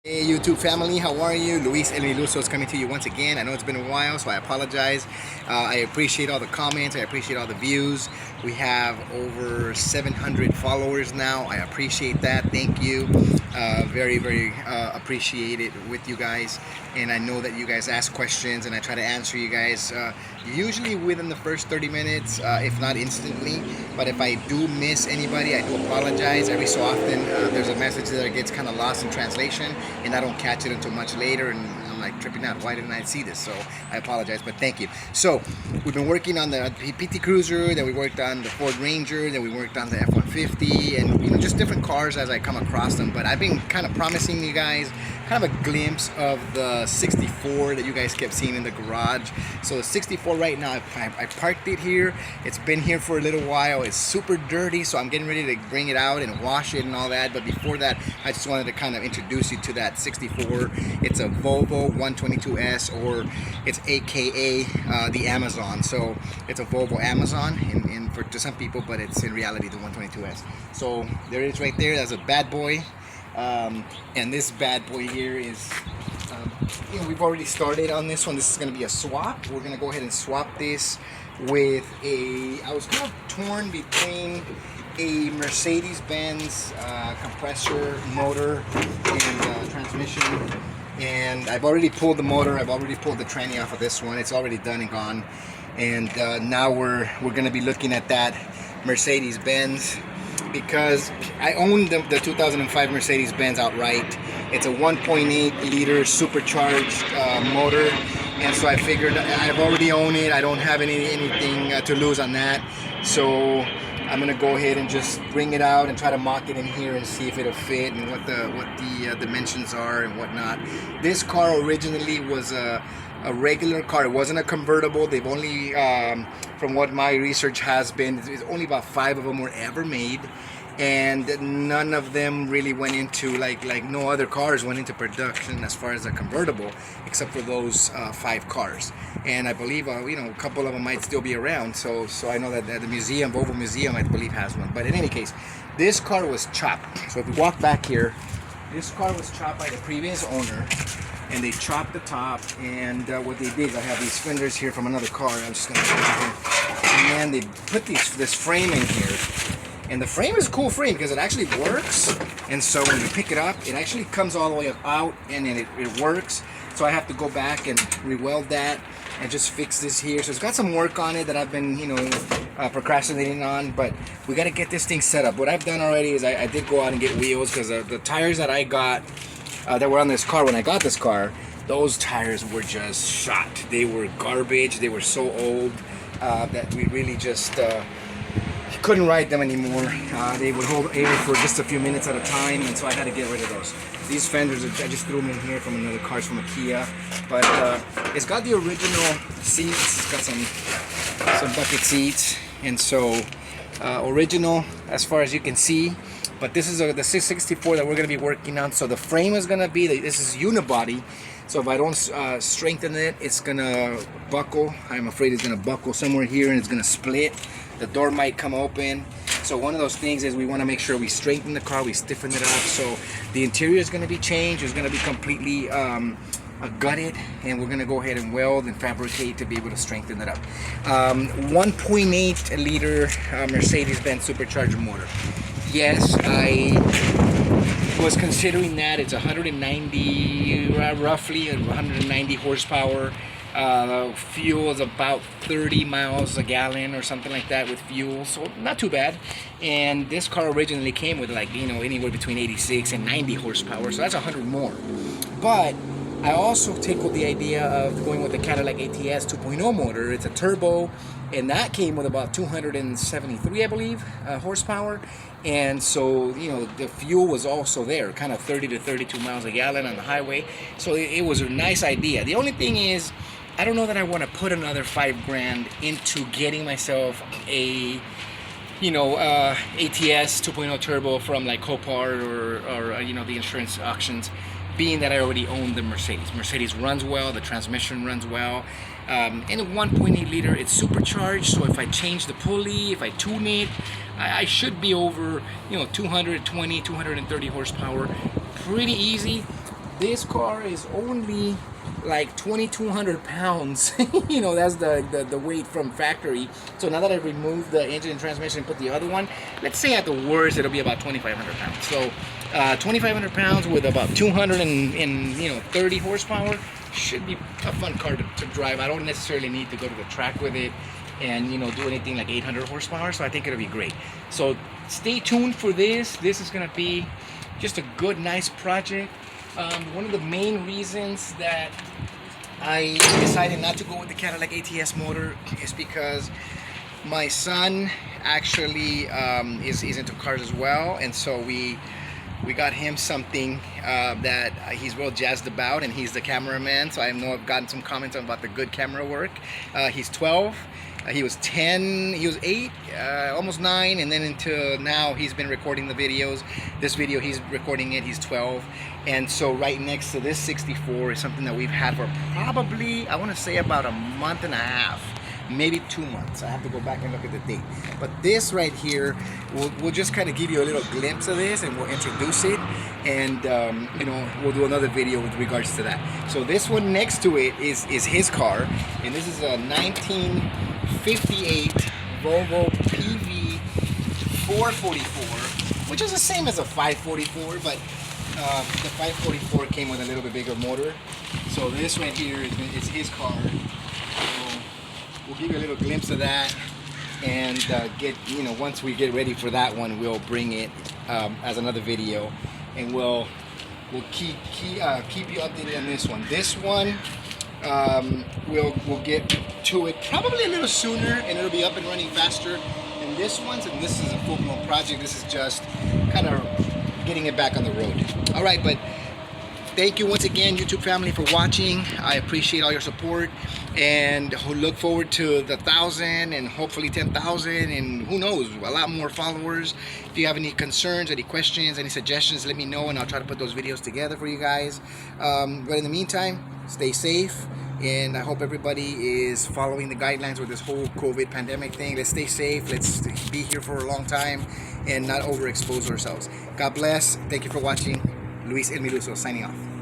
Hey YouTube family, how are you? Luis El Iluso is coming to you once again. I know it's been a while, so I apologize. I appreciate all the comments, I appreciate all the views. We have over 700 followers now. I appreciate that, thank you. Very appreciate it with you guys. And I know that you guys ask questions and I try to answer you guys usually within the first 30 minutes, if not instantly. But if I do miss anybody, I do apologize. Every so often there's a message that gets kind of lost in translation and I don't catch it until much later, and I'm like tripping out. Why didn't I see this? So I apologize, but thank you. So we've been working on the PT Cruiser, then we worked on the Ford Ranger, then we worked on the F-150, and just different cars as I come across them. But I've been kind of promising you guys kind of a glimpse of the 64 that you guys kept seeing in the garage. So the 64 right now, I parked it here. It's been here for a little while. It's super dirty, so I'm getting ready to bring it out and wash it and all that. But before that, I just wanted to kind of introduce you to that 64. It's a Volvo 122S, or it's AKA the Amazon. So it's a Volvo Amazon to some people, but it's in reality the 122S. So there it is right there. That's a bad boy. And this bad boy here is, we've already started on this one. This is going to be a swap. We're going to go ahead and swap this with I was kind of torn between a Mercedes-Benz compressor motor and transmission. And I've already pulled the motor. I've already pulled the tranny off of this one. It's already done and gone. And now we're going to be looking at that Mercedes-Benz, because I own the 2005 Mercedes-Benz outright. It's a 1.8 liter supercharged motor, and so I figured I've already owned it. I don't have anything to lose on that, so I'm gonna go ahead and just bring it out and try to mock it in here and see if it'll fit and what the dimensions are and whatnot. This car originally was a regular car. It wasn't a convertible. They've only, from what my research has been, there's only about 5 of them were ever made, and none of them really went into like no other cars went into production as far as a convertible, except for those 5 cars. And I believe a couple of them might still be around. So I know that the museum, Volvo Museum, I believe has one. But in any case, this car was chopped. So if we walk back here, this car was chopped by the previous owner. And they chopped the top, and what they did, I have these fenders here from another car. I'm just gonna put it here. And then they put this frame in here, and the frame is a cool frame because it actually works. And so when you pick it up, it actually comes all the way out, and then it works. So I have to go back and re-weld that and just fix this here. So it's got some work on it that I've been, procrastinating on, but we got to get this thing set up. What I've done already is I did go out and get wheels, because the tires that I got that were on this car when I got this car, those tires were just shot. They were garbage. They were so old that we really just couldn't ride them anymore. They would hold air for just a few minutes at a time, and so I had to get rid of those. These fenders, I just threw them in here from another car, from a Kia, but it's got the original seats. It's got some bucket seats, and so original as far as you can see. But this is the 664 that we're going to be working on. So the frame is going to be, this is unibody. So if I don't strengthen it, it's going to buckle. I'm afraid it's going to buckle somewhere here and it's going to split. The door might come open. So one of those things is we want to make sure we strengthen the car, we stiffen it up. So the interior is going to be changed. It's going to be completely gutted, and we're going to go ahead and weld and fabricate to be able to strengthen it up. 1.8 liter Mercedes-Benz supercharger motor. Yes, I was considering that. It's 190, roughly 190 horsepower. Fuel is about 30 miles a gallon or something like that with fuel, so not too bad. And this car originally came with anywhere between 86 and 90 horsepower, so that's 100 more. But I also tickled the idea of going with the Cadillac ATS 2.0 motor. It's a turbo, and that came with about 273, I believe, horsepower. And so, the fuel was also there, kind of 30 to 32 miles a gallon on the highway. So it was a nice idea. The only thing is, I don't know that I want to put another $5,000 into getting myself a ATS 2.0 turbo from like Copart or the insurance auctions, being that I already own the Mercedes. Mercedes runs well, the transmission runs well, and a 1.8 liter, it's supercharged, so if I change the pulley, if I tune it, I should be over 220, 230 horsepower pretty easy. This car is only like 2,200 pounds. You know, that's the weight from factory. So now that I removed the engine and transmission and put the other one, let's say at the worst it'll be about 2,500 pounds. So 2,500 pounds with about 230 horsepower should be a fun car to drive. I don't necessarily need to go to the track with it and, you know, do anything like 800 horsepower. So I think it'll be great. So stay tuned for this. This is gonna be just a good, nice project. One of the main reasons that I decided not to go with the Cadillac ATS motor is because my son actually is into cars as well, and so we got him something that he's real jazzed about, and he's the cameraman. So I know I've gotten some comments about the good camera work. He's 12. He was 10, he was 8, almost 9, and then until now he's been recording the videos. This video he's recording it, he's 12. And so right next to this 64 is something that we've had for probably, I want to say about a month and a half, maybe 2 months. I have to go back and look at the date. But this right here, we'll just kind of give you a little glimpse of this, and we'll introduce it, and you know, we'll do another video with regards to that. So this one next to it is his car, and this is a 1958 Volvo PV 444, which is the same as a 544, but the 544 came with a little bit bigger motor. So this right here is his car. So we'll give you a little glimpse of that, and get, you know, once we get ready for that one, we'll bring it as another video, and we'll keep you updated on this one. This one we'll get to it probably a little sooner, and it'll be up and running faster than this one. And this is a full-blown project. This is just kind of getting it back on the road. All right, but thank you once again, YouTube family, for watching. I appreciate all your support, and look forward to the 1,000 and hopefully 10,000, and who knows, a lot more followers. If you have any concerns, any questions, any suggestions, let me know, and I'll try to put those videos together for you guys. But in the meantime, stay safe, and I hope everybody is following the guidelines with this whole COVID pandemic thing. Let's stay safe. Let's be here for a long time and not overexpose ourselves. God bless. Thank you for watching. Luis El Miluso signing off.